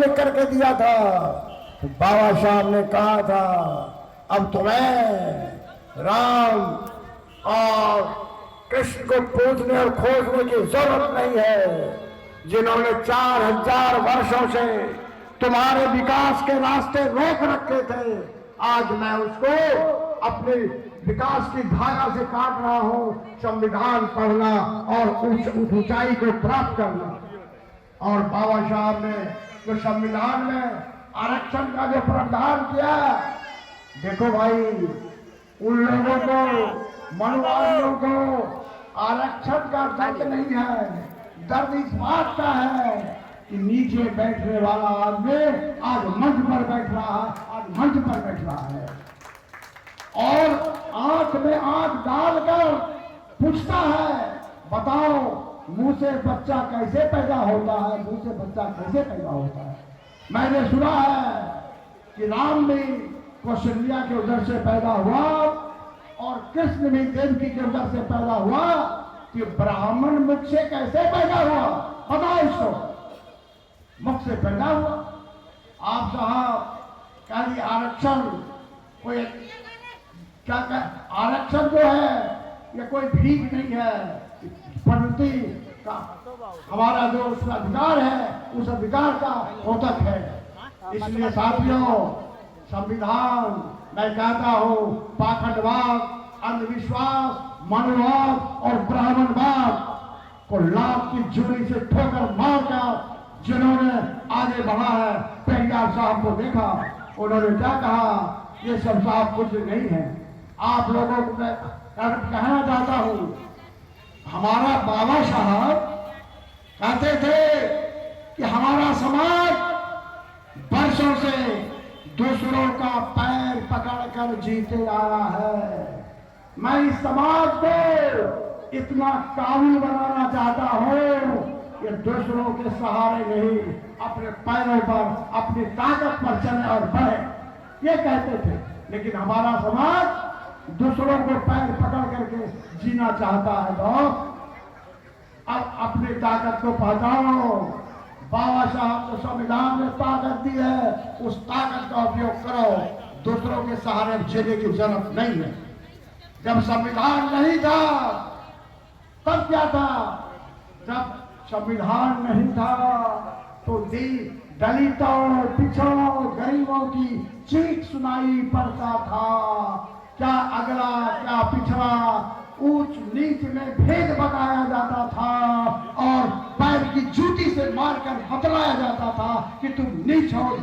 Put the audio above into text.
लिख करके दिया था। तो बाबा साहब ने कहा था अब तुम्हें राम और कृष्ण को पूजने और खोजने की जरूरत नहीं है। जिन्होंने 4000 वर्षों से तुम्हारे विकास के रास्ते रोक रखे थे, आज मैं उसको अपने विकास की धारा से काट रहा हूं। संविधान पढ़ना और उस ऊंचाई को प्राप्त करना। और बाबा साहब ने जो संविधान में आरक्षण का जो प्रावधान किया, देखो भाई, उन लोगों को, मनुवादियों को आरक्षण का दर्द नहीं है, दर्द इस बात का है कि नीचे बैठने वाला आदमी आज मंच पर बैठ रहा है, आज मंच पर बैठ रहा है और आंख में आंख डालकर पूछता है, बताओ मुंह से बच्चा कैसे पैदा होता है, मुंह से बच्चा कैसे पैदा होता है। मैंने सुना है कि राम भी कौशल्या के उधर से पैदा हुआ और कृष्ण भी देवकी के उधर से पैदा हुआ, कि ब्राह्मण मुख से कैसे पैदा हुआ, बताओ इसको। मुख से पैदा हुआ। आप साहब कह आरक्षण कोई क्या आरक्षण जो है ये कोई भीख नहीं है, प्रगति का हमारा जो उसका अधिकार है, उस अधिकार का द्योतक है। इसलिए साथियों, संविधान मैं कहता हूं पाखंडवाद, अंधविश्वास, मनोवाद और ब्राह्मणवाद को लाभ की जुड़ी से ठोकर मारकर जिन्होंने आगे बढ़ा है, पेरियार साहब को देखा, उन्होंने क्या कहा, ये सब साहब कुछ नहीं है। आप लोगों को मैं कहना चाहता हूं, हमारा बाबा साहब कहते थे कि हमारा समाज वर्षों से दूसरों का पैर पकड़कर जीते आया है। मैं इस समाज को इतना काबिल बनाना चाहता हूं कि दूसरों के सहारे नहीं, अपने पैरों पर, अपनी ताकत पर चले और बढ़े, ये कहते थे। लेकिन हमारा समाज दूसरों को पैर पकड़ करके जीना चाहता है। तो अब अपनी ताकत को पहचानो। बाबा साहब को संविधान ने ताकत दी है, उस ताकत का उपयोग करो। दूसरों के सहारे जीने की जरूरत नहीं है। जब संविधान नहीं था तब क्या था? जब संविधान नहीं था तो दलितों, पिछड़ों, गरीबों की चीख सुनाई पड़ता था। क्या अगला, क्या पिछड़ा, ऊंच नीच में भेद बताया जाता था और पैर की जूती से मारकर बतलाया जाता था कि तुम नीच हो।